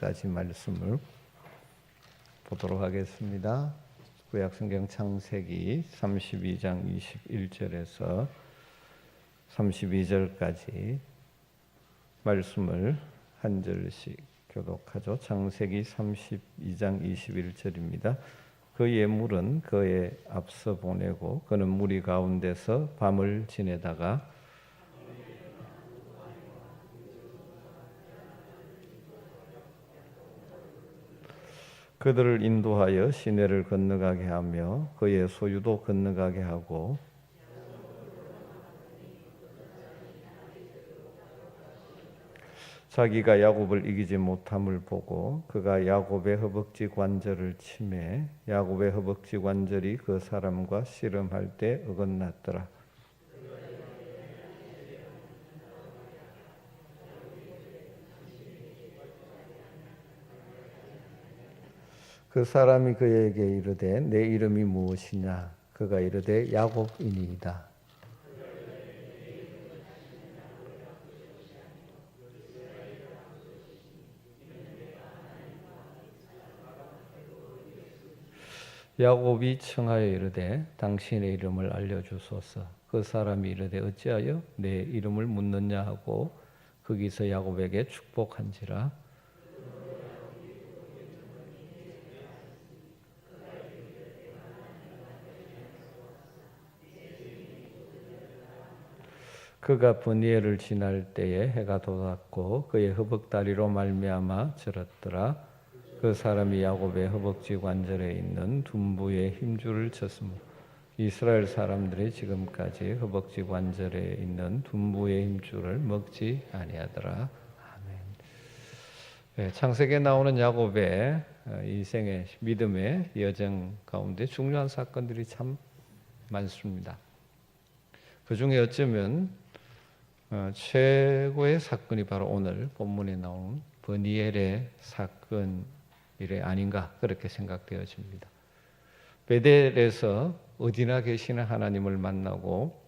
2절까지 말씀을 보도록 하겠습니다. 구약성경 창세기 32장 21절에서 32절까지 말씀을 한 절씩 교독하죠. 창세기 32장 21절입니다. 그 예물은 그에 앞서 보내고 그는 무리 가운데서 밤을 지내다가 그들을 인도하여 시내를 건너가게 하며 그의 소유도 건너가게 하고 자기가 야곱을 이기지 못함을 보고 그가 야곱의 허벅지 관절을 치매 야곱의 허벅지 관절이 그 사람과 씨름할 때 어긋났더라. 그 사람이 그에게 이르되 내 이름이 무엇이냐? 그가 이르되 야곱이니이다. 야곱이 청하여 이르되 당신의 이름을 알려주소서. 그 사람이 이르되 어찌하여 내 이름을 묻느냐 하고 거기서 야곱에게 축복한지라. 그가 브니엘을 지날 때에 해가 돋았고 그의 허벅다리로 말미암아 절었더라. 그 사람이 야곱의 허벅지 관절에 있는 둔부의 힘줄을 쳤으므로 이스라엘 사람들이 지금까지 허벅지 관절에 있는 둔부의 힘줄을 먹지 아니하더라. 아멘. 네, 창세기에 나오는 야곱의 인생의 믿음의 여정 가운데 중요한 사건들이 참 많습니다. 그 중에 어쩌면 최고의 사건이 바로 오늘 본문에 나온 브니엘의 사건이 아닌가 그렇게 생각되어집니다. 베델에서 어디나 계시는 하나님을 만나고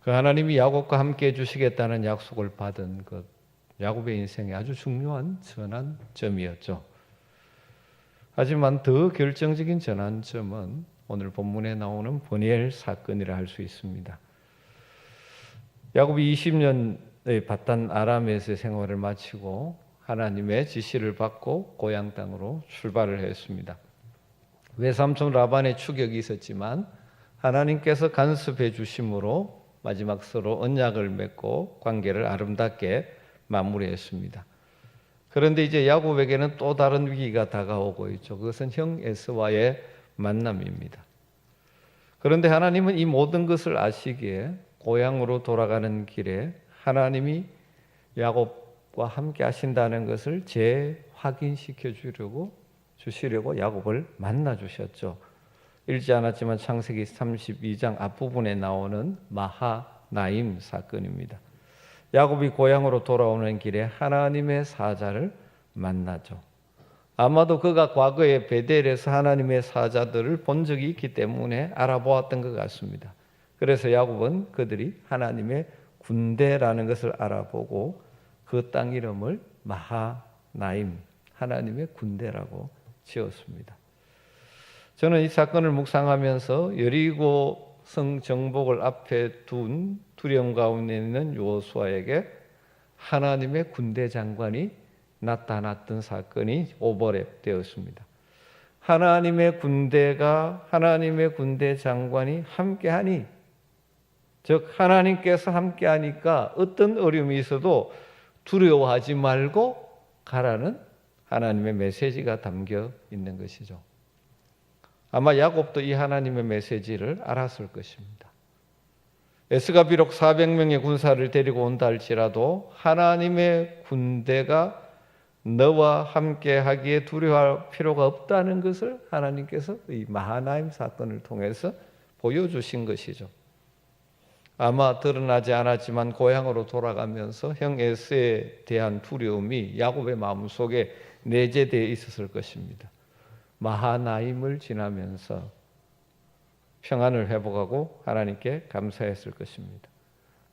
그 하나님이 야곱과 함께 해주시겠다는 약속을 받은 것, 야곱의 인생의 아주 중요한 전환점이었죠. 하지만 더 결정적인 전환점은 오늘 본문에 나오는 브니엘 사건이라 할 수 있습니다. 야곱이 20년의 밧단 아람에서의 생활을 마치고 하나님의 지시를 받고 고향 땅으로 출발을 했습니다. 외삼촌 라반의 추격이 있었지만 하나님께서 간섭해 주심으로 마지막 서로 언약을 맺고 관계를 아름답게 마무리했습니다. 그런데 이제 야곱에게는 또 다른 위기가 다가오고 있죠. 그것은 형 에서와의 만남입니다. 그런데 하나님은 이 모든 것을 아시기에 고향으로 돌아가는 길에 하나님이 야곱과 함께 하신다는 것을 재확인시켜 주시려고 야곱을 만나 주셨죠. 읽지 않았지만 창세기 32장 앞부분에 나오는 마하나임 사건입니다. 야곱이 고향으로 돌아오는 길에 하나님의 사자를 만나죠. 아마도 그가 과거에 베델에서 하나님의 사자들을 본 적이 있기 때문에 알아보았던 것 같습니다. 그래서 야곱은 그들이 하나님의 군대라는 것을 알아보고 그 땅 이름을 마하나임, 하나님의 군대라고 지었습니다. 저는 이 사건을 묵상하면서 여리고 성 정복을 앞에 둔 두려움 가운데 있는 여호수아에게 하나님의 군대 장관이 나타났던 사건이 오버랩 되었습니다. 하나님의 군대가 하나님의 군대 장관이 함께하니, 즉 하나님께서 함께하니까 어떤 어려움이 있어도 두려워하지 말고 가라는 하나님의 메시지가 담겨 있는 것이죠. 아마 야곱도 이 하나님의 메시지를 알았을 것입니다. 에스가 비록 400명의 군사를 데리고 온다 할지라도 하나님의 군대가 너와 함께 하기에 두려워할 필요가 없다는 것을 하나님께서 이 마하나임 사건을 통해서 보여주신 것이죠. 아마 드러나지 않았지만 고향으로 돌아가면서 형 에서에 대한 두려움이 야곱의 마음속에 내재되어 있었을 것입니다. 마하나임을 지나면서 평안을 회복하고 하나님께 감사했을 것입니다.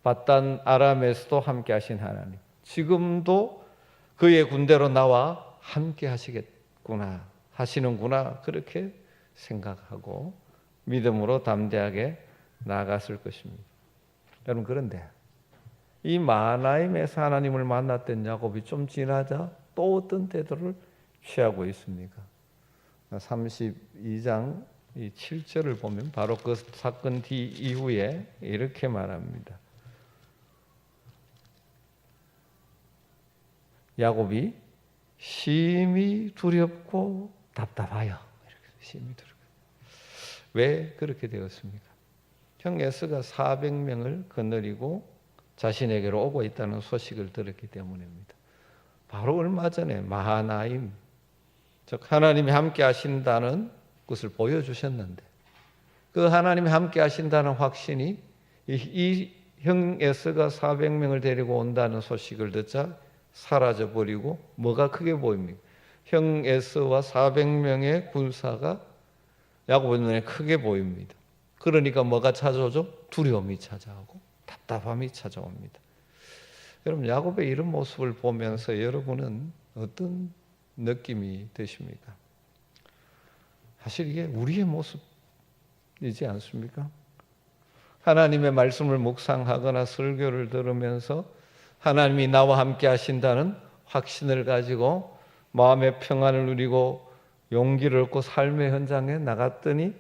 밧단 아람에서도 함께 하신 하나님, 지금도 그의 군대로 나와 함께 하시는구나 그렇게 생각하고 믿음으로 담대하게 나아갔을 것입니다. 여러분, 그런데 이 마하나임에서 하나님을 만났던 야곱이 좀 지나자 또 어떤 태도를 취하고 있습니까? 32장 7절을 보면 바로 그 사건 뒤 이후에 이렇게 말합니다. 야곱이 심히 두렵고 답답하여. 심히 두렵고. 왜 그렇게 되었습니까? 형 에서가 400명을 거느리고 자신에게로 오고 있다는 소식을 들었기 때문입니다. 바로 얼마 전에 마하나임, 즉 하나님이 함께 하신다는 것을 보여주셨는데 그 하나님이 함께 하신다는 확신이 이 형 에서가 400명을 데리고 온다는 소식을 듣자 사라져버리고 뭐가 크게 보입니까? 형 에서와 400명의 군사가 야곱의 눈에 크게 보입니다. 그러니까 뭐가 찾아오죠? 두려움이 찾아오고 답답함이 찾아옵니다. 여러분, 야곱의 이런 모습을 보면서 여러분은 어떤 느낌이 드십니까? 사실 이게 우리의 모습이지 않습니까? 하나님의 말씀을 묵상하거나 설교를 들으면서 하나님이 나와 함께 하신다는 확신을 가지고 마음의 평안을 누리고 용기를 얻고 삶의 현장에 나갔더니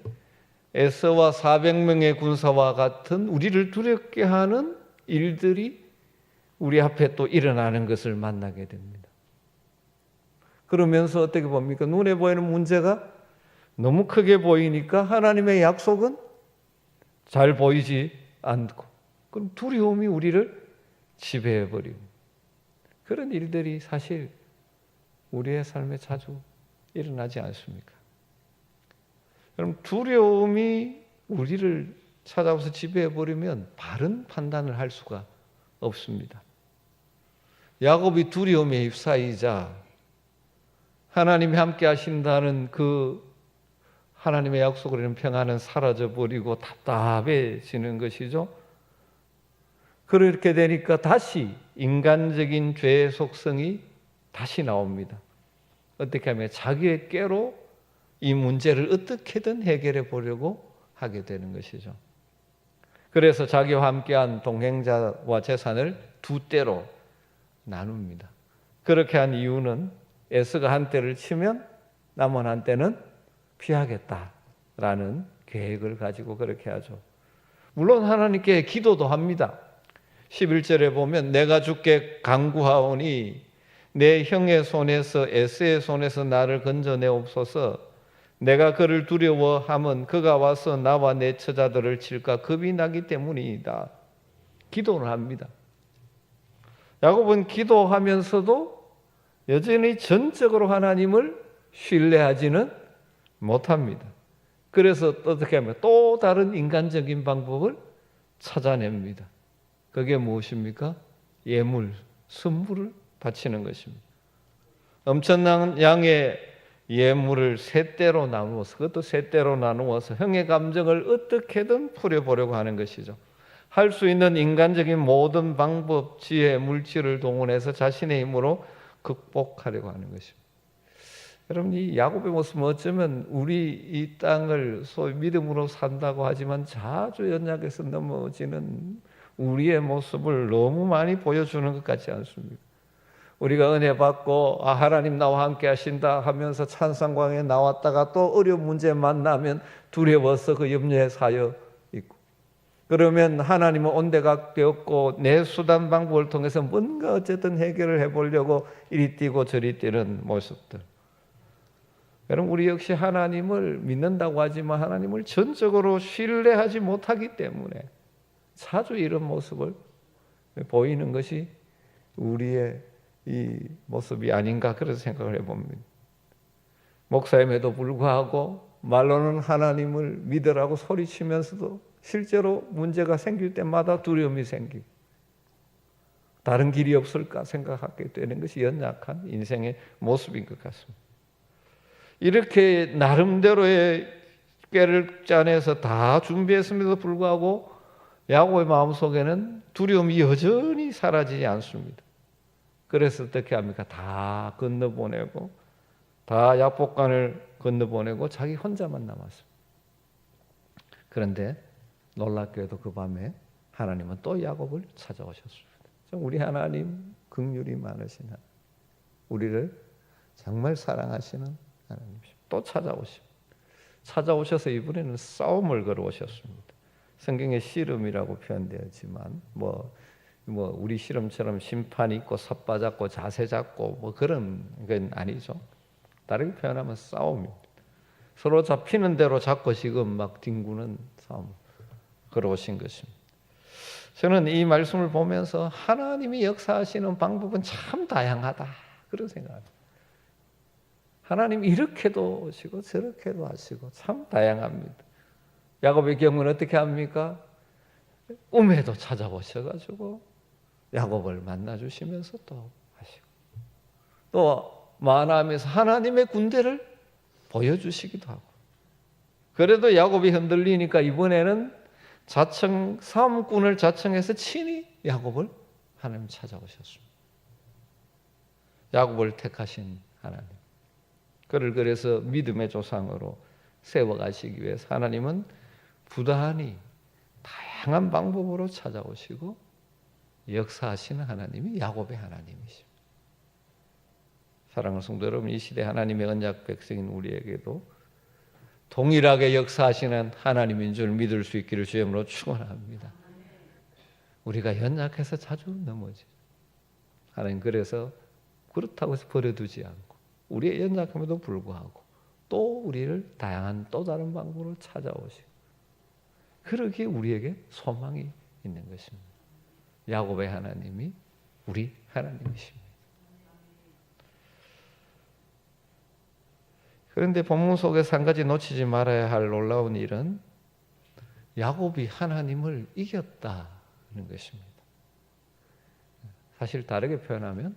에서와 400명의 군사와 같은 우리를 두렵게 하는 일들이 우리 앞에 또 일어나는 것을 만나게 됩니다. 그러면서 어떻게 봅니까? 눈에 보이는 문제가 너무 크게 보이니까 하나님의 약속은 잘 보이지 않고, 그럼 두려움이 우리를 지배해버리고, 그런 일들이 사실 우리의 삶에 자주 일어나지 않습니까? 여러분, 두려움이 우리를 찾아와서 지배해버리면 바른 판단을 할 수가 없습니다. 야곱이 두려움에 휩싸이자 하나님이 함께 하신다는 그 하나님의 약속을 이룬 평안은 사라져버리고 답답해지는 것이죠. 그렇게 되니까 다시 인간적인 죄의 속성이 다시 나옵니다. 어떻게 하면 자기의 꾀로 이 문제를 어떻게든 해결해 보려고 하게 되는 것이죠. 그래서 자기와 함께한 동행자와 재산을 두 떼로 나눕니다. 그렇게 한 이유는 에서가 한 떼를 치면 남은 한 떼는 피하겠다라는 계획을 가지고 그렇게 하죠. 물론 하나님께 기도도 합니다. 11절에 보면 내가 주께 간구하오니 내 형의 손에서 에서의 손에서 나를 건져내옵소서. 내가 그를 두려워함은 그가 와서 나와 내 처자들을 칠까 겁이 나기 때문이다. 기도를 합니다. 야곱은 기도하면서도 여전히 전적으로 하나님을 신뢰하지는 못합니다. 그래서 어떻게 하면 또 다른 인간적인 방법을 찾아냅니다. 그게 무엇입니까? 예물, 선물을 바치는 것입니다. 엄청난 양의 예물을 세 떼로 나누어서, 그것도 세 떼로 나누어서 형의 감정을 어떻게든 풀어보려고 하는 것이죠. 할 수 있는 인간적인 모든 방법, 지혜, 물질을 동원해서 자신의 힘으로 극복하려고 하는 것입니다. 여러분, 이 야곱의 모습은 어쩌면 우리 이 땅을 소위 믿음으로 산다고 하지만 자주 연약해서 넘어지는 우리의 모습을 너무 많이 보여주는 것 같지 않습니까? 우리가 은혜 받고 하나님 나와 함께 하신다 하면서 찬송광에 나왔다가 또 어려운 문제 만나면 두려워서 그 염려에 사여 있고, 그러면 하나님은 온데각되었고 내 수단 방법을 통해서 뭔가 어쨌든 해결을 해보려고 이리 뛰고 저리 뛰는 모습들. 여러분, 우리 역시 하나님을 믿는다고 하지만 하나님을 전적으로 신뢰하지 못하기 때문에 자주 이런 모습을 보이는 것이 우리의 이 모습이 아닌가, 그래서 생각을 해봅니다. 목사임에도 불구하고 말로는 하나님을 믿으라고 소리치면서도 실제로 문제가 생길 때마다 두려움이 생기고 다른 길이 없을까 생각하게 되는 것이 연약한 인생의 모습인 것 같습니다. 이렇게 나름대로의 꾀를 짜내서 다 준비했음에도 불구하고 야곱의 마음속에는 두려움이 여전히 사라지지 않습니다. 그래서 어떻게 합니까? 다 건너보내고 다 약복강을 건너보내고 자기 혼자만 남았습니다. 그런데 놀랍게도 그 밤에 하나님은 또 야곱을 찾아오셨습니다. 우리 하나님 긍휼이 많으신 하나님, 우리를 정말 사랑하시는 하나님이십니다. 또 찾아오셔서 이번에는 싸움을 걸어오셨습니다. 성경에 씨름이라고 표현되었지만 우리 씨름처럼 심판이 있고 삿바잡고 자세 잡고 그런 건 아니죠. 다르게 표현하면 싸움입니다. 서로 잡히는 대로 잡고 지금 막 뒹구는 싸움 걸어오신 것입니다. 저는 이 말씀을 보면서 하나님이 역사하시는 방법은 참 다양하다 그런 생각합니다. 하나님 이렇게도 오시고 저렇게도 하시고 참 다양합니다. 야곱의 경우는 어떻게 합니까? 꿈에도 찾아오셔가지고 야곱을 만나주시면서 또 하시고 또 마나임에서 하나님의 군대를 보여주시기도 하고 그래도 야곱이 흔들리니까 이번에는 사움꾼을 자청해서 친히 야곱을 하나님 찾아오셨습니다. 야곱을 택하신 하나님, 그를 그래서 믿음의 조상으로 세워가시기 위해서 하나님은 부단히 다양한 방법으로 찾아오시고 역사하시는 하나님이 야곱의 하나님이십니다. 사랑하는 성도 여러분, 이 시대 하나님의 언약 백성인 우리에게도 동일하게 역사하시는 하나님인 줄 믿을 수 있기를 주님으로 축원합니다. 우리가 연약해서 자주 넘어지죠. 하나님 그래서 그렇다고 해서 버려두지 않고 우리의 연약함에도 불구하고 또 우리를 다양한 또 다른 방법으로 찾아오시고 그러기에 우리에게 소망이 있는 것입니다. 야곱의 하나님이 우리 하나님이십니다. 그런데 본문 속에서 한 가지 놓치지 말아야 할 놀라운 일은 야곱이 하나님을 이겼다는 것입니다. 사실 다르게 표현하면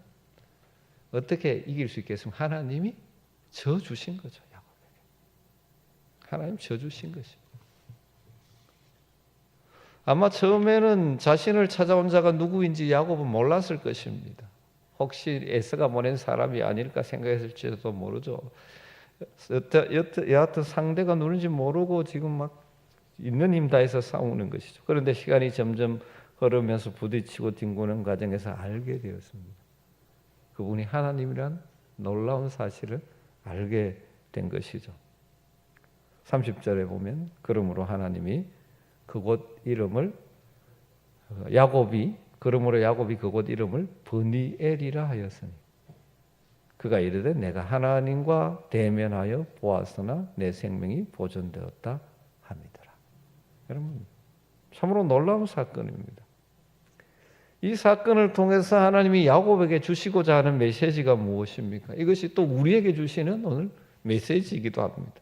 어떻게 이길 수 있겠습니까? 하나님이 져주신 거죠. 야곱에게. 하나님 져주신 것입니다. 아마 처음에는 자신을 찾아온 자가 누구인지 야곱은 몰랐을 것입니다. 혹시 에서가 보낸 사람이 아닐까 생각했을지도 모르죠. 여하튼 상대가 누군지 모르고 지금 막 있는 힘 다해서 싸우는 것이죠. 그런데 시간이 점점 흐르면서 부딪히고 뒹구는 과정에서 알게 되었습니다. 그분이 하나님이란 놀라운 사실을 알게 된 것이죠. 30절에 보면 그러므로 하나님이 그곳 이름을 야곱이 그곳 이름을 브니엘이라 하였으니 그가 이르되 내가 하나님과 대면하여 보았으나 내 생명이 보존되었다 함이더라. 여러분 참으로 놀라운 사건입니다. 이 사건을 통해서 하나님이 야곱에게 주시고자 하는 메시지가 무엇입니까? 이것이 또 우리에게 주시는 오늘 메시지이기도 합니다.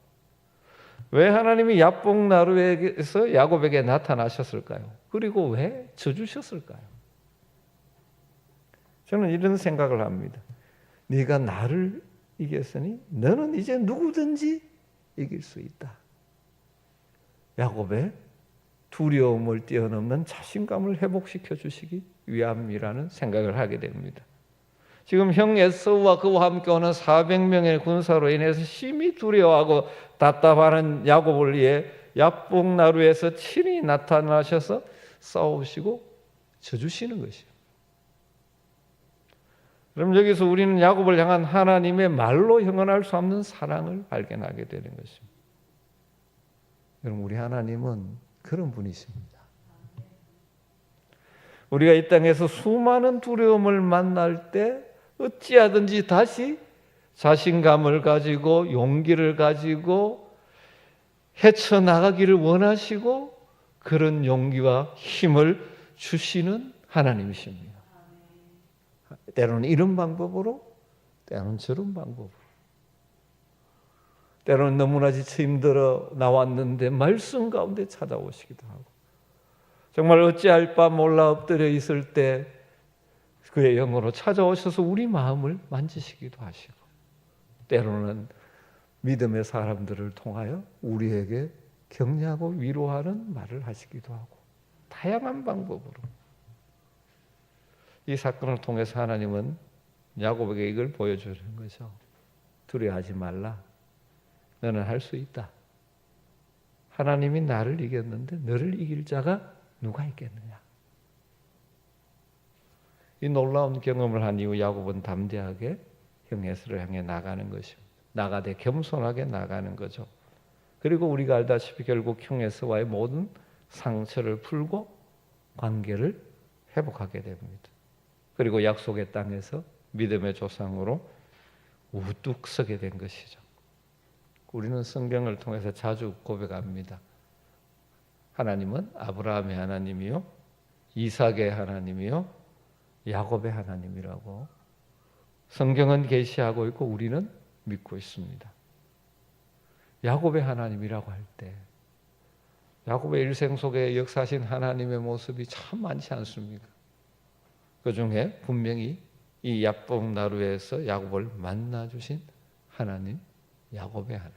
왜 하나님이 야복나루에서 야곱에게 나타나셨을까요? 그리고 왜 져주셨을까요? 저는 이런 생각을 합니다. 네가 나를 이겼으니 너는 이제 누구든지 이길 수 있다. 야곱의 두려움을 뛰어넘는 자신감을 회복시켜 주시기 위함이라는 생각을 하게 됩니다. 지금 형 에서우와 그와 함께 오는 400명의 군사로 인해서 심히 두려워하고 답답하는 야곱을 위해 야복나루에서 친히 나타나셔서 싸우시고 져주시는 것이에요. 그럼 여기서 우리는 야곱을 향한 하나님의 말로 형언할 수 없는 사랑을 발견하게 되는 것입니다. 여러분 우리 하나님은 그런 분이십니다. 우리가 이 땅에서 수많은 두려움을 만날 때 어찌하든지 다시 자신감을 가지고 용기를 가지고 헤쳐나가기를 원하시고 그런 용기와 힘을 주시는 하나님이십니다. 때로는 이런 방법으로 때로는 저런 방법으로 때로는 너무나 지쳐 힘들어 나왔는데 말씀 가운데 찾아오시기도 하고 정말 어찌할 바 몰라 엎드려 있을 때 그의 영으로 찾아오셔서 우리 마음을 만지시기도 하시고 때로는 믿음의 사람들을 통하여 우리에게 격려하고 위로하는 말을 하시기도 하고 다양한 방법으로 이 사건을 통해서 하나님은 야곱에게 이걸 보여주는 거죠. 두려워하지 말라. 너는 할 수 있다. 하나님이 나를 이겼는데 너를 이길 자가 누가 있겠느냐. 이 놀라운 경험을 한 이후 야곱은 담대하게 형 에서를 향해 나가는 것입니다. 나가되 겸손하게 나가는 거죠. 그리고 우리가 알다시피 결국 형 에서와의 모든 상처를 풀고 관계를 회복하게 됩니다. 그리고 약속의 땅에서 믿음의 조상으로 우뚝 서게 된 것이죠. 우리는 성경을 통해서 자주 고백합니다. 하나님은 아브라함의 하나님이요, 이삭의 하나님이요, 야곱의 하나님이라고 성경은 계시하고 있고 우리는 믿고 있습니다. 야곱의 하나님이라고 할 때 야곱의 일생 속에 역사하신 하나님의 모습이 참 많지 않습니까? 그 중에 분명히 이 야복 나루에서 야곱을 만나주신 하나님, 야곱의 하나님,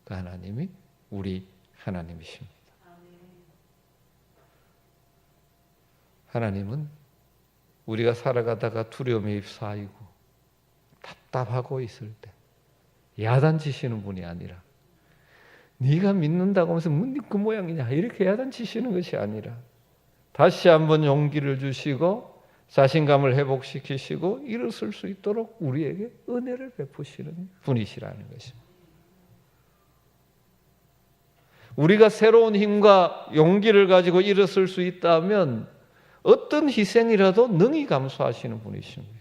그 하나님이 우리 하나님이십니다. 하나님은 우리가 살아가다가 두려움에 휩싸이고 답답하고 있을 때 야단치시는 분이 아니라 네가 믿는다고 하면서 그 모양이냐 이렇게 야단치시는 것이 아니라 다시 한번 용기를 주시고 자신감을 회복시키시고 일어설 수 있도록 우리에게 은혜를 베푸시는 분이시라는 것입니다. 우리가 새로운 힘과 용기를 가지고 일어설 수 있다면 어떤 희생이라도 능히 감수하시는 분이십니다.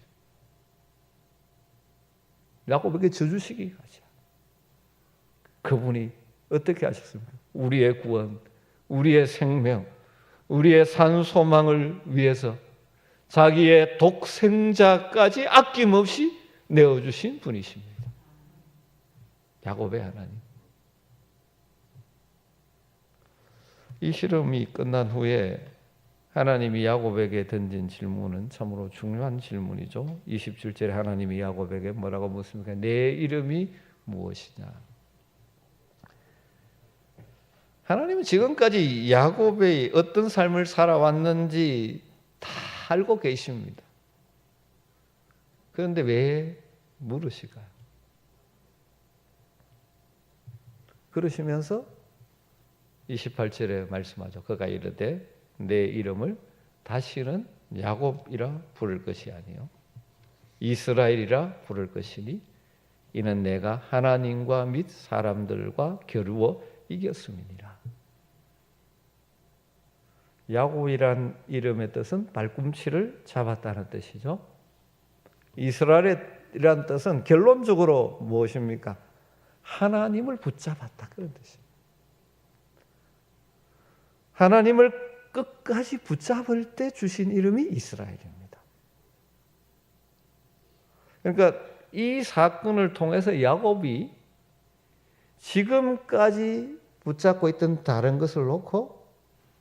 야곱에게 져주시기 가자. 그분이 어떻게 하셨습니까? 우리의 구원, 우리의 생명, 우리의 산소망을 위해서 자기의 독생자까지 아낌없이 내어주신 분이십니다. 야곱의 하나님. 이 실험이 끝난 후에 하나님이 야곱에게 던진 질문은 참으로 중요한 질문이죠. 27절에 하나님이 야곱에게 뭐라고 묻습니까? 내 이름이 무엇이냐? 하나님은 지금까지 야곱의 어떤 삶을 살아왔는지 다 알고 계십니다. 그런데 왜 물으실까요? 그러시면서 28절에 말씀하죠. 그가 이르되 내 이름을 다시는 야곱이라 부를 것이 아니요 이스라엘이라 부를 것이니 이는 내가 하나님과 및 사람들과 겨루어 이겼음이니라. 야곱이란 이름의 뜻은 발꿈치를 잡았다는 뜻이죠. 이스라엘이란 뜻은 결론적으로 무엇입니까? 하나님을 붙잡았다 그런 뜻입니다. 하나님을 끝까지 붙잡을 때 주신 이름이 이스라엘입니다. 그러니까 이 사건을 통해서 야곱이 지금까지 붙잡고 있던 다른 것을 놓고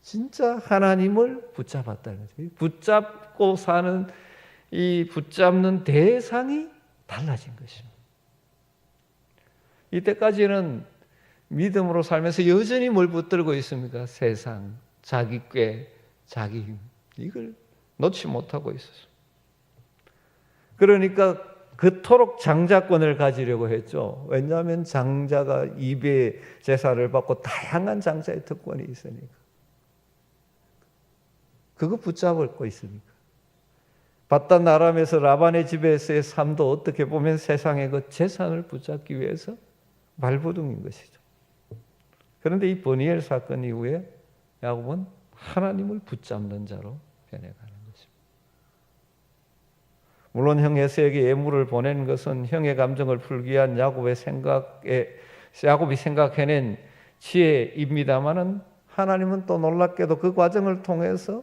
진짜 하나님을 붙잡았다는 거죠. 붙잡고 사는 이 붙잡는 대상이 달라진 것입니다. 이때까지는 믿음으로 살면서 여전히 뭘 붙들고 있습니까? 세상, 자기 꾀, 자기 힘. 이걸 놓지 못하고 있었어요. 그러니까 그토록 장자권을 가지려고 했죠. 왜냐하면 장자가 2배 제사를 받고 다양한 장자의 특권이 있으니까. 그거 붙잡고 있으니까. 바단 아람에서 라반의 집에서의 삶도 어떻게 보면 세상의 그 재산을 붙잡기 위해서 발버둥인 것이죠. 그런데 이 버니엘 사건 이후에 야곱은 하나님을 붙잡는 자로 변해가는 것입니다. 물론 형 에서에게 예물을 보낸 것은 형의 감정을 풀기 위한 야곱이 생각해낸 지혜입니다마는 하나님은 또 놀랍게도 그 과정을 통해서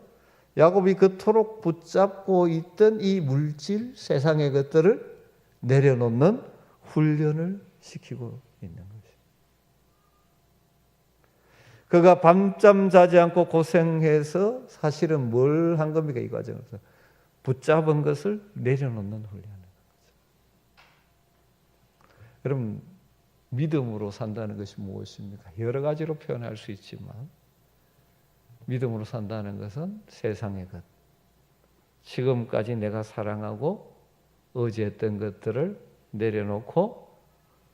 야곱이 그토록 붙잡고 있던 이 물질 세상의 것들을 내려놓는 훈련을 시키고 있는 것입니다. 그가 밤잠 자지 않고 고생해서 사실은 뭘 한 겁니까? 이 과정에서 붙잡은 것을 내려놓는 훈련을 하는 거죠. 여러분, 믿음으로 산다는 것이 무엇입니까? 여러 가지로 표현할 수 있지만 믿음으로 산다는 것은 세상의 것, 지금까지 내가 사랑하고 의지했던 것들을 내려놓고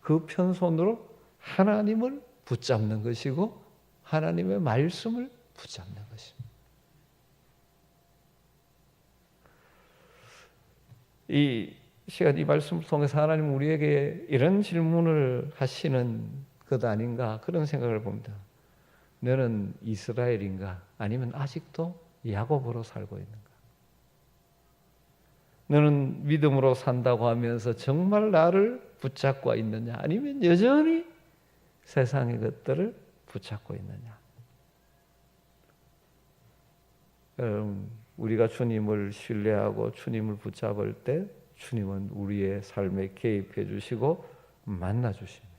그 편손으로 하나님을 붙잡는 것이고 하나님의 말씀을 붙잡는 것입니다. 이 시간 이 말씀을 통해서 하나님 우리에게 이런 질문을 하시는 것 아닌가 그런 생각을 봅니다. 너는 이스라엘인가 아니면 아직도 야곱으로 살고 있는가? 너는 믿음으로 산다고 하면서 정말 나를 붙잡고 있느냐 아니면 여전히 세상의 것들을 붙잡고 있느냐? 여러분, 우리가 주님을 신뢰하고 주님을 붙잡을 때 주님은 우리의 삶에 개입해 주시고 만나 주십니다.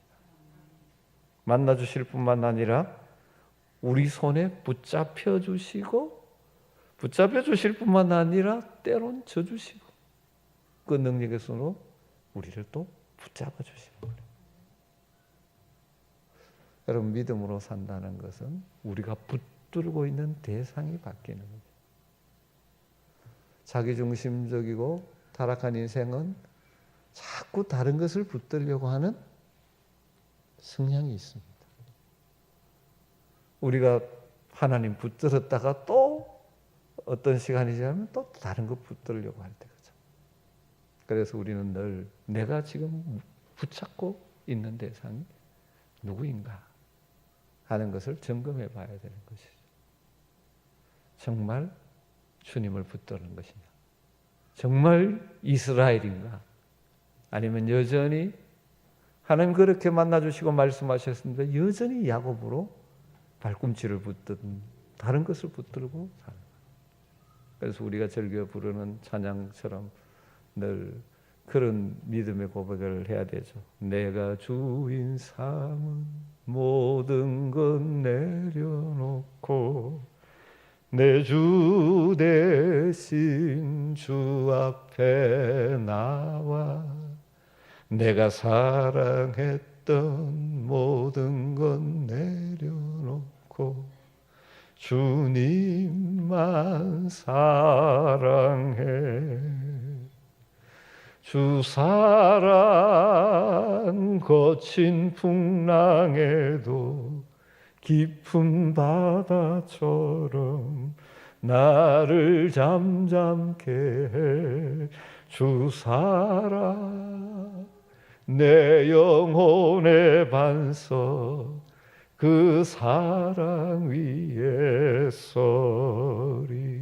만나 주실 뿐만 아니라 우리 손에 붙잡혀 주시고 붙잡혀 주실 뿐만 아니라 때론 져 주시고 그 능력의 손으로 우리를 또 붙잡아 주시는 거예요. 여러분, 믿음으로 산다는 것은 우리가 붙들고 있는 대상이 바뀌는 거예요. 자기중심적이고 타락한 인생은 자꾸 다른 것을 붙들려고 하는 성향이 있습니다. 우리가 하나님 붙들었다가 또 어떤 시간이 지나면 또 다른 것 붙들려고 할 때가 죠. 그래서 우리는 늘 내가 지금 붙잡고 있는 대상이 누구인가 하는 것을 점검해 봐야 되는 것이죠. 정말 주님을 붙드는 것이냐? 정말 이스라엘인가? 아니면 여전히 하나님 그렇게 만나주시고 말씀하셨습니다. 여전히 야곱으로 발꿈치를 붙든 다른 것을 붙들고 사는 거예요. 그래서 우리가 즐겨 부르는 찬양처럼 늘 그런 믿음의 고백을 해야 되죠. 내가 주인 삼은 모든 것 내려놓고 내 주 대신 주 앞에 나와 내가 사랑했던 모든 것 내려놓고 주님만 사랑해 주 사랑 거친 풍랑에도 깊은 바다처럼 나를 잠잠케 해 주 사랑 내 영혼의 반석 그 사랑 위에 서리.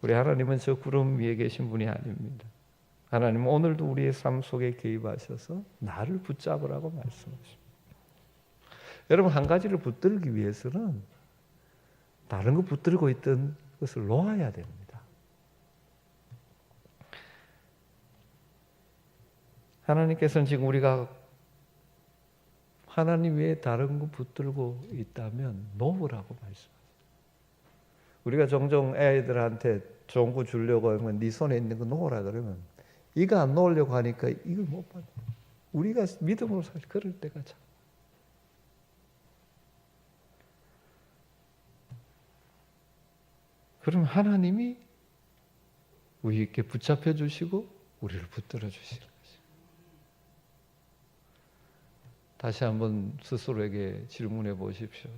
우리 하나님은 저 구름 위에 계신 분이 아닙니다. 하나님은 오늘도 우리의 삶 속에 개입하셔서 나를 붙잡으라고 말씀하십니다. 여러분, 한 가지를 붙들기 위해서는 다른 거 붙들고 있던 것을 놓아야 됩니다. 하나님께서는 지금 우리가 하나님 외에 다른 거 붙들고 있다면 놓으라고 말씀하세요. 우리가 종종 애들한테 좋은 거 주려고 하면 네 손에 있는 거 놓으라 그러면 이거 안 놓으려고 하니까 이걸 못 받아. 우리가 믿음으로 살 그럴 때가 참. 그럼 하나님이 우리에게 붙잡혀 주시고 우리를 붙들어 주시는 것이에요. 다시 한번 스스로에게 질문해 보십시오.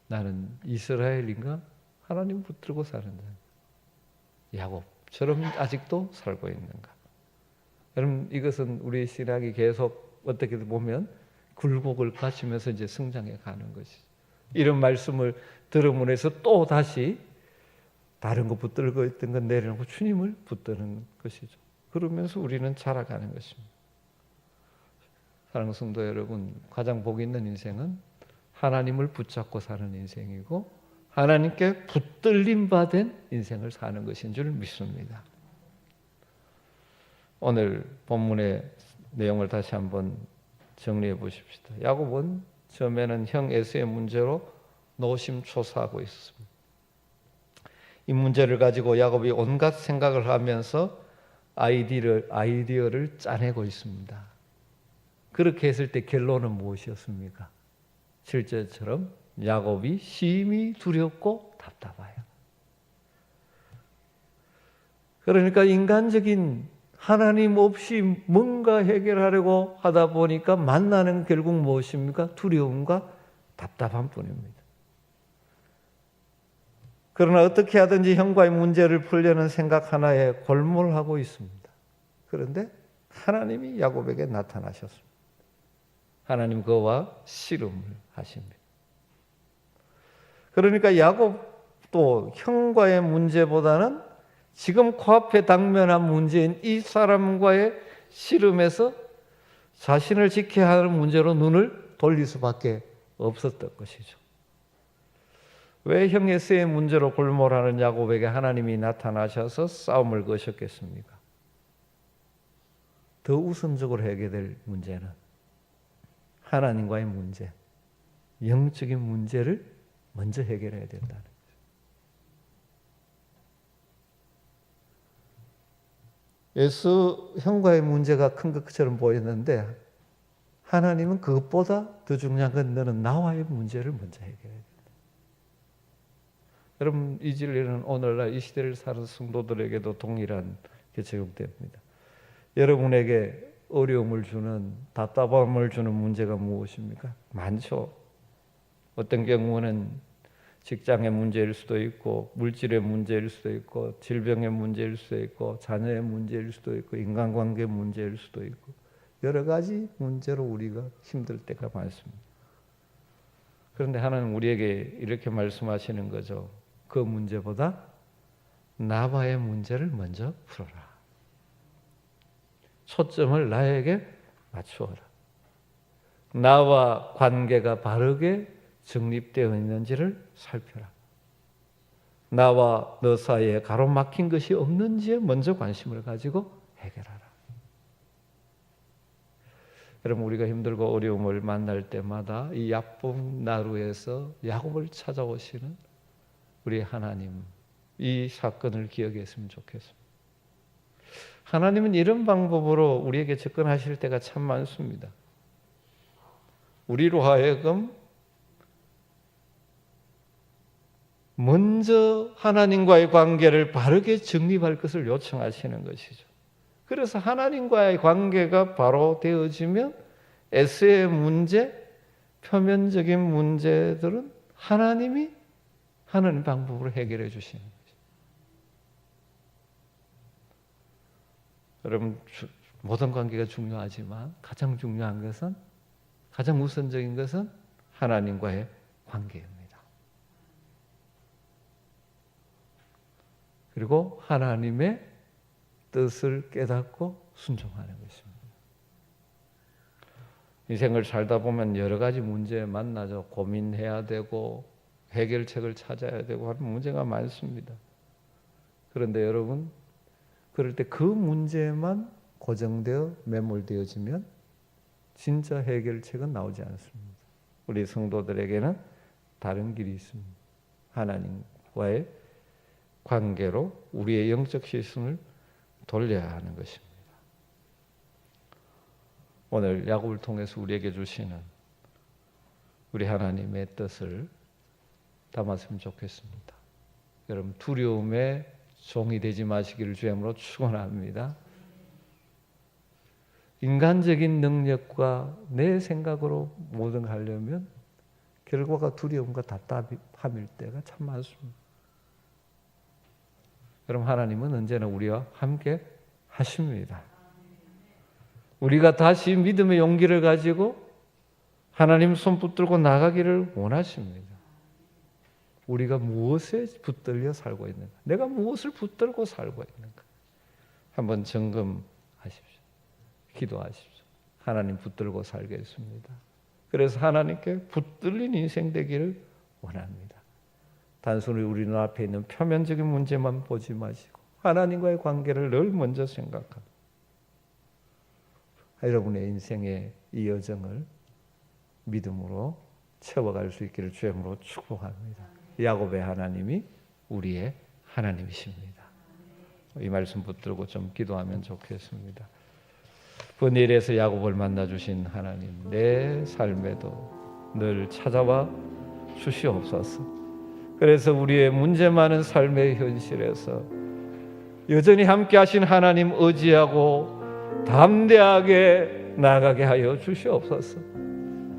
나는 이스라엘인가? 하나님 붙들고 사는 자. 야곱처럼 아직도 살고 있는가? 여러분, 이것은 우리의 신학이 계속 어떻게 보면 굴곡을 갖추면서 이제 성장해 가는 것이죠. 이런 말씀을 들음으로 해서 또 다시 다른 거 붙들고 있던 건 내려놓고 주님을 붙드는 것이죠. 그러면서 우리는 자라가는 것입니다. 사랑하는 성도 여러분, 가장 복 있는 인생은 하나님을 붙잡고 사는 인생이고 하나님께 붙들림 받은 인생을 사는 것인 줄 믿습니다. 오늘 본문의 내용을 다시 한번 정리해 보십시다. 야곱은 처음에는 형 에서의 문제로 노심초사하고 있었습니다. 이 문제를 가지고 야곱이 온갖 생각을 하면서 아이디어를 짜내고 있습니다. 그렇게 했을 때 결론은 무엇이었습니까? 7절처럼 야곱이 심히 두렵고 답답하여. 그러니까 인간적인 하나님 없이 뭔가 해결하려고 하다 보니까 만나는 결국 무엇입니까? 두려움과 답답한 뿐입니다. 그러나 어떻게 하든지 형과의 문제를 풀려는 생각 하나에 골몰하고 있습니다. 그런데 하나님이 야곱에게 나타나셨습니다. 하나님 그와 씨름을 하십니다. 그러니까 야곱도 형과의 문제보다는 지금 코앞에 당면한 문제인 이 사람과의 씨름에서 자신을 지켜야 하는 문제로 눈을 돌릴 수밖에 없었던 것이죠. 왜 형 에서의 문제로 골몰하는 야곱에게 하나님이 나타나셔서 싸움을 거셨겠습니까? 더 우선적으로 해결될 문제는 하나님과의 문제, 영적인 문제를 먼저 해결해야 된다는 거죠. 예수 형과의 문제가 큰 것처럼 보였는데 하나님은 그것보다 더 중요한 건 너는 나와의 문제를 먼저 해결해야 된다. 여러분, 이 진리는 오늘날 이 시대를 사는 성도들에게도 동일한 게 적용됩니다. 여러분에게 어려움을 주는, 답답함을 주는 문제가 무엇입니까? 많죠. 어떤 경우는 직장의 문제일 수도 있고, 물질의 문제일 수도 있고, 질병의 문제일 수도 있고, 자녀의 문제일 수도 있고, 인간관계 문제일 수도 있고, 여러 가지 문제로 우리가 힘들 때가 많습니다. 그런데 하나님 우리에게 이렇게 말씀하시는 거죠. 그 문제보다 나와의 문제를 먼저 풀어라. 초점을 나에게 맞추어라. 나와 관계가 바르게 정립되어 있는지를 살펴라. 나와 너 사이에 가로막힌 것이 없는지에 먼저 관심을 가지고 해결하라. 여러분, 우리가 힘들고 어려움을 만날 때마다 이 야복 나루에서 야곱을 찾아오시는 우리 하나님, 이 사건을 기억했으면 좋겠습니다. 하나님은 이런 방법으로 우리에게 접근하실 때가 참 많습니다. 우리로 하여금 먼저 하나님과의 관계를 바르게 정립할 것을 요청하시는 것이죠. 그래서 하나님과의 관계가 바로 되어지면 에서의 문제, 표면적인 문제들은 하나님이 하나님 방법으로 해결해 주시는 거죠. 여러분, 모든 관계가 중요하지만 가장 중요한 것은, 가장 우선적인 것은 하나님과의 관계입니다. 그리고 하나님의 뜻을 깨닫고 순종하는 것입니다. 인생을 살다 보면 여러 가지 문제 만나죠. 고민해야 되고 해결책을 찾아야 되고 하는 문제가 많습니다. 그런데 여러분, 그럴 때 그 문제만 고정되어 매몰되어지면 진짜 해결책은 나오지 않습니다. 우리 성도들에게는 다른 길이 있습니다. 하나님과의 관계로 우리의 영적 시선을 돌려야 하는 것입니다. 오늘 야곱을 통해서 우리에게 주시는 우리 하나님의 뜻을 담았으면 좋겠습니다. 여러분, 두려움의 종이 되지 마시기를 주님으로 축원합니다. 인간적인 능력과 내 생각으로 모든 걸 하려면 결과가 두려움과 답답함일 때가 참 많습니다. 여러분, 하나님은 언제나 우리와 함께 하십니다. 우리가 다시 믿음의 용기를 가지고 하나님 손 붙들고 나가기를 원하십니다. 우리가 무엇에 붙들려 살고 있는가? 내가 무엇을 붙들고 살고 있는가? 한번 점검하십시오. 기도하십시오. 하나님 붙들고 살겠습니다. 그래서 하나님께 붙들린 인생 되기를 원합니다. 단순히 우리 눈앞에 있는 표면적인 문제만 보지 마시고 하나님과의 관계를 늘 먼저 생각하고 여러분의 인생의 이 여정을 믿음으로 채워갈 수 있기를 주님으로 축복합니다. 야곱의 하나님이 우리의 하나님이십니다. 이 말씀 붙들고 좀 기도하면 좋겠습니다. 분일에서 야곱을 만나주신 하나님, 내 삶에도 늘 찾아와 주시옵소서. 그래서 우리의 문제 많은 삶의 현실에서 여전히 함께 하신 하나님 의지하고 담대하게 나아가게 하여 주시옵소서.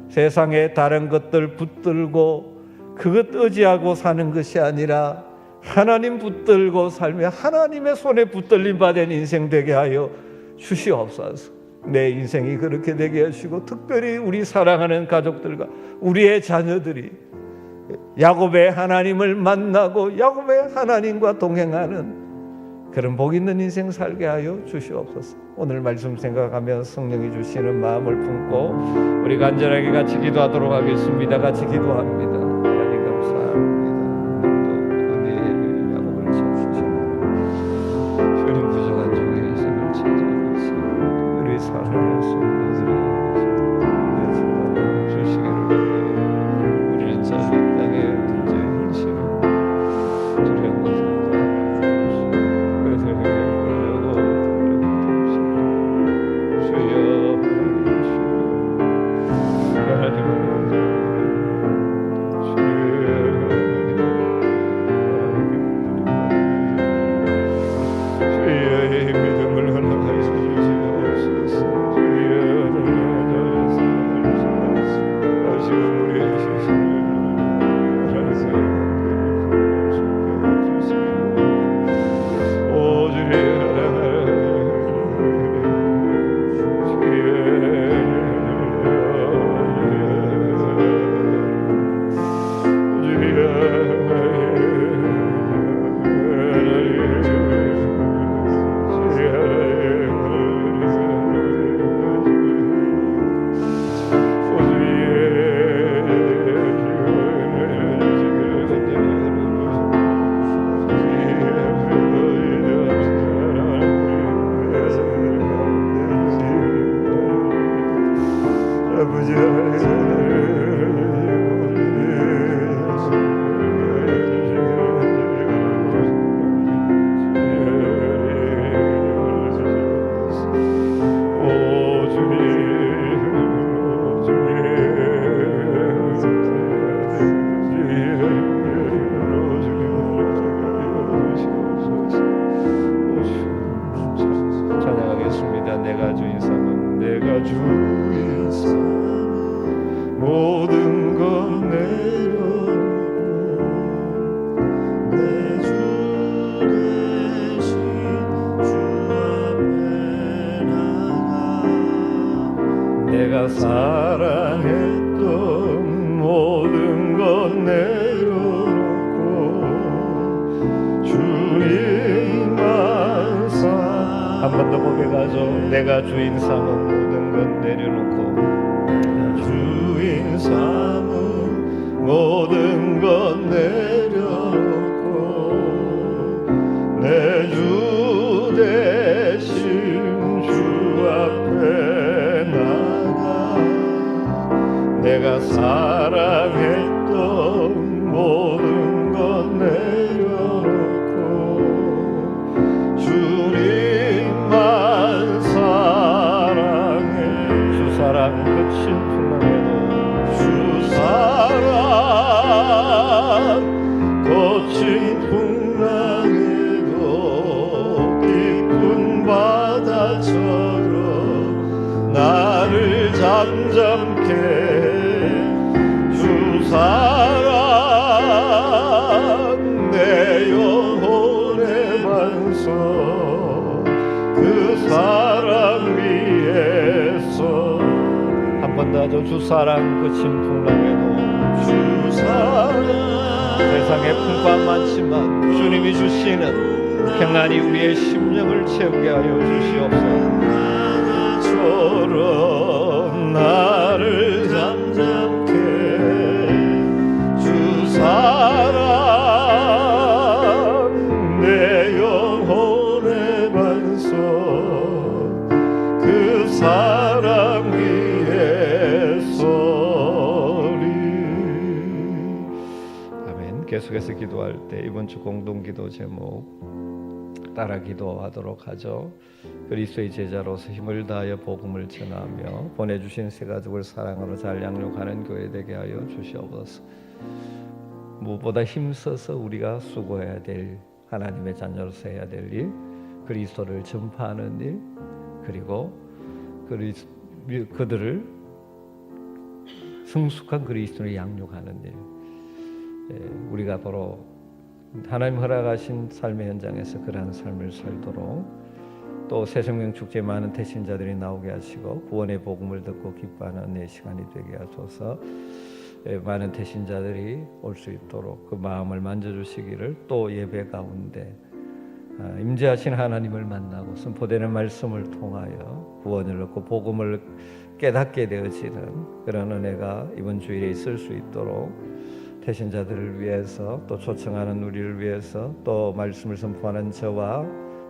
세상에 다른 것들 붙들고 그것 의지하고 사는 것이 아니라 하나님 붙들고 살며 하나님의 손에 붙들림 받은 인생 되게 하여 주시옵소서. 내 인생이 그렇게 되게 하시고 특별히 우리 사랑하는 가족들과 우리의 자녀들이 야곱의 하나님을 만나고 야곱의 하나님과 동행하는 그런 복 있는 인생 살게 하여 주시옵소서. 오늘 말씀 생각하며 성령이 주시는 마음을 품고 우리 간절하게 같이 기도하도록 하겠습니다. 같이 기도합니다. 하나님 감사합니다. 오늘도 야곱을 찾으시고 주님 부족한 종의 인생을 찾아오고 있습니다. 우리 사랑하는 성도들이 주시기를 바랍니다. 우리는 자기 땅에 등재의 현실을 두려운 것을 내가 사랑했던 모든 것 내려놓고 주님만 한 번 더 고백하죠. 내가 주인 삼은 모든 것 내려놓고 주인 삼은 모든 것 내려놓고 내 주 대신 주 앞에 나가 내가 사랑했던 모든 것 내려놓고 주님만 사랑해 주 사랑 끝인 풍랑에도 주 사랑 거친 풍랑에도 깊은 바다처럼 나를 잠잠케 주 사랑 내 영혼의 반석 그 사랑 위에서 한 번 더 하죠. 주 사랑 끝인 풍랑에도 주 사랑 세상에 풍파 많지만 주님이 주시는 평안이 우리의 심령을 채우게 하여 주시옵소서. 나를 잠잠케 주 사랑 내 영혼의 반석 그 사랑 위에 서리. 아멘. 계속해서 기도할 때 이번 주 공동기도 제목 따라 기도하도록 하죠. 그리스도의 제자로서 힘을 다하여 복음을 전하며 보내주신 새 가족을 사랑으로 잘 양육하는 교회 되게 하여 주시옵소서. 무엇보다 힘써서 우리가 수고해야 될 하나님의 자녀로서 해야 될 일 그리스도를 전파하는 일, 그리고 그들을 성숙한 그리스도를 양육하는 일, 우리가 바로 하나님 허락하신 삶의 현장에서 그러한 삶을 살도록, 또 새생명 축제 많은 태신자들이 나오게 하시고 구원의 복음을 듣고 기뻐하는 내 시간이 되게 하소서. 많은 태신자들이 올 수 있도록 그 마음을 만져주시기를, 또 예배 가운데 임재하신 하나님을 만나고 선포되는 말씀을 통하여 구원을 얻고 복음을 깨닫게 되어지는 그런 은혜가 이번 주일에 있을 수 있도록 태신자들을 위해서, 또 초청하는 우리를 위해서, 또 말씀을 선포하는 저와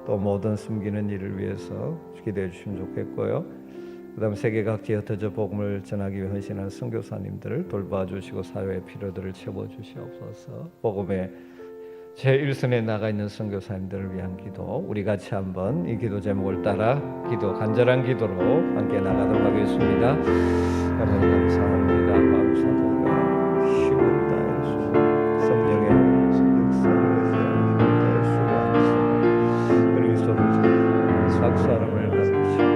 또 모든 숨기는 일을 위해서 기도해 주시면 좋겠고요. 그 다음 세계 각지에 흩어져 복음을 전하기 위해 헌신하는 선교사님들을 돌봐주시고 사회의 필요들을 채워주시옵소서. 복음의 제1선에 나가 있는 선교사님들을 위한 기도, 우리 같이 한번 이 기도 제목을 따라 간절한 기도로 함께 나가도록 하겠습니다. 하나님 감사합니다. 감사드립니다. 힘을 다해 성령의 각 사람을 가르치시고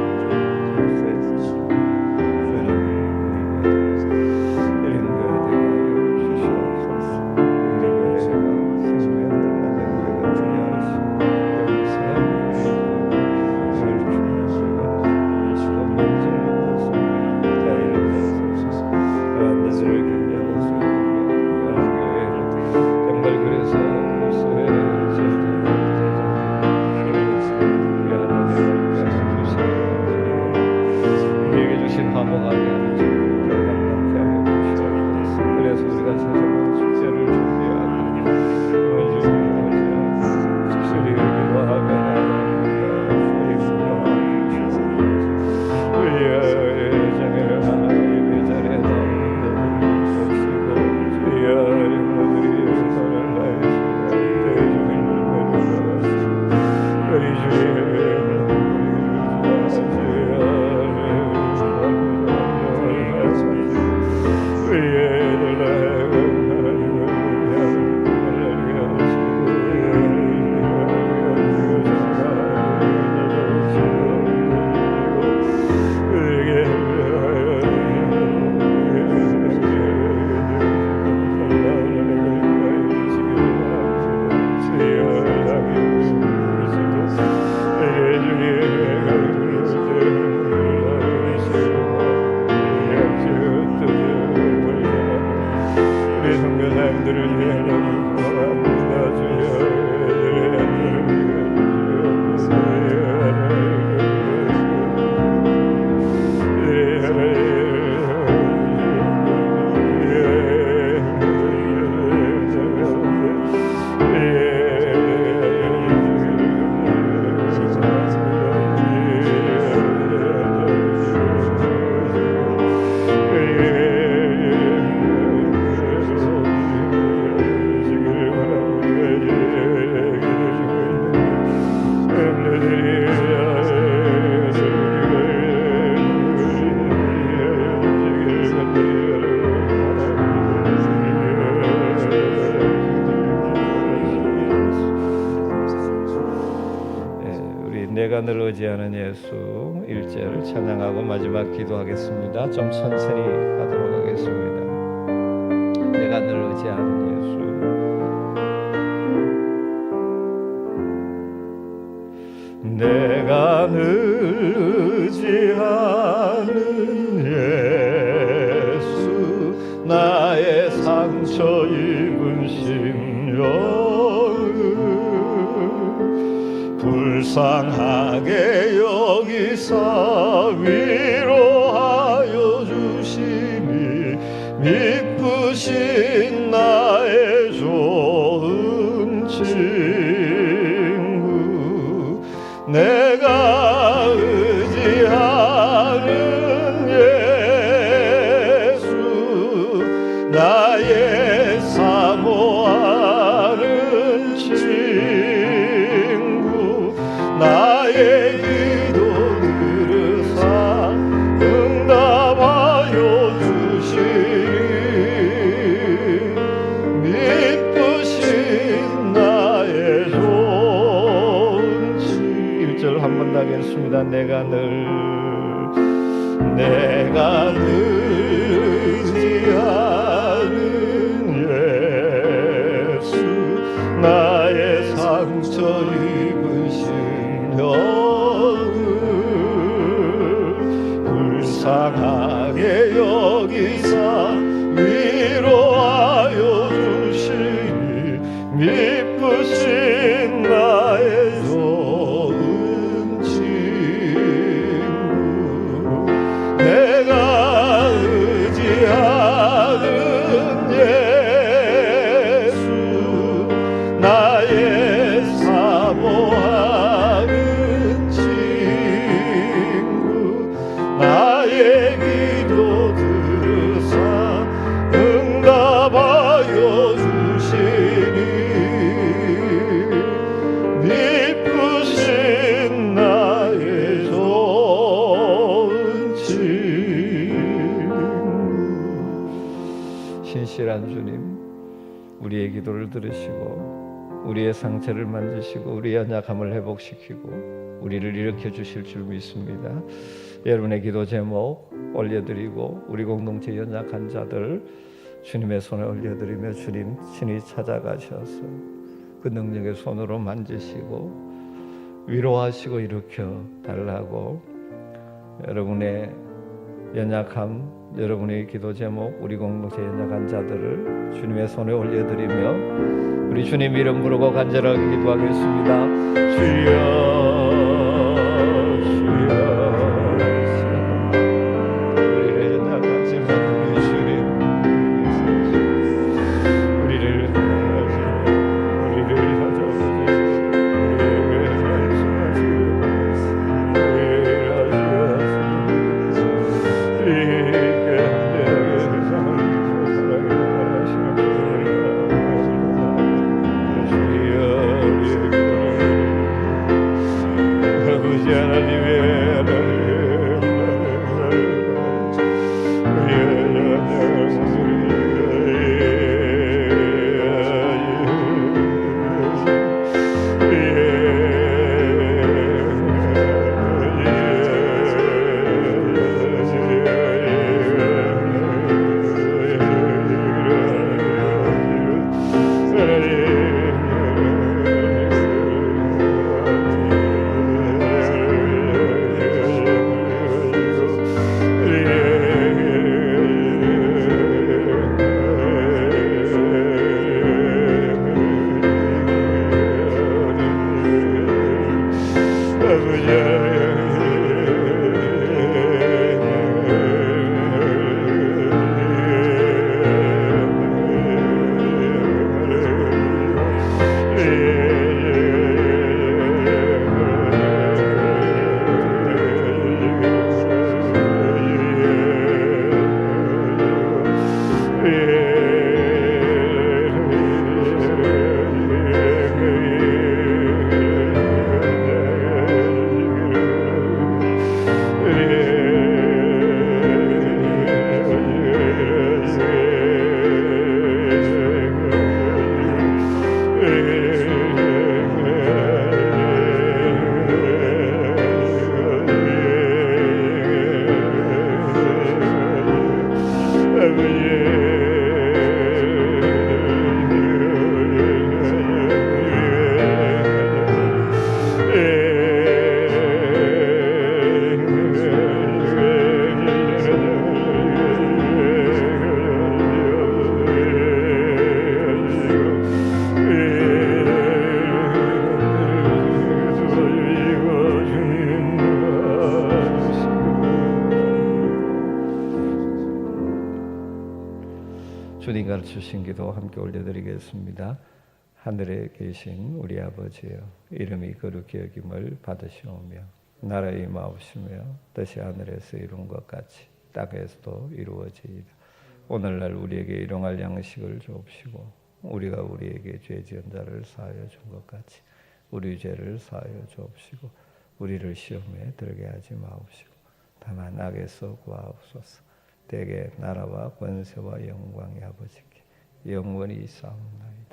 내가 늘 의지하는 예수 1절을 찬양하고 마지막 기도하겠습니다. 좀 천천히 하도록 하겠습니다. 내가 늘 의지하는 예수, 내가 늘 의지하는 예수, 나의 상처 입은 심령을 불쌍하게 여기사 위로하여 주시니 미쁘신 나의 좋은 친구, 내가 의지하는 예수, 나의 사모하는 친구, 나의 내가 의지하는 예수 나의 상처 입으신 여음 불쌍하게 여기사 위로하여 주시니 미쁘신 나의 좋은 친구 내가 의지하는 예수 나의 사모하는 친구 나의 기도 들으사 응답하여 주시니 미쁘신 나의 좋은 친구 신실한 주님 우리의 기도를 들으시고 우리의 상처를 만지시고 우리의 연약함을 회복시키고 우리를 일으켜 주실 줄 믿습니다. 여러분의 기도 제목 올려드리고 우리 공동체 연약한 자들 주님의 손에 올려드리며 주님 친히 찾아가셔서 그 능력의 손으로 만지시고 위로하시고 일으켜 달라고 여러분의 연약함 여러분의 기도 제목 우리 공동체 연약한 자들을 주님의 손에 올려드리며 우리 주님 이름 부르고 간절하게 기도하겠습니다. 주여 주여 우리를 연약하지만 우리 주님 우리를 주님 가르치신 기도 함께 올려드리겠습니다. 하늘에 계신 우리 아버지여 이름이 거룩히 여김을 받으시오며 나라의 임하옵시며 뜻이 하늘에서 이룬 것 같이 땅에서도 이루어지이다. 오늘날 우리에게 일용할 양식을 주옵시고 우리가 우리에게 죄 지은 자를 사하여 준 것 같이 우리 죄를 사하여 주옵시고 우리를 시험에 들게 하지 마옵시고 다만 악에서 구하옵소서. 대개 나라와 권세와 영광이 아버지께 영원히 있사옵나이다.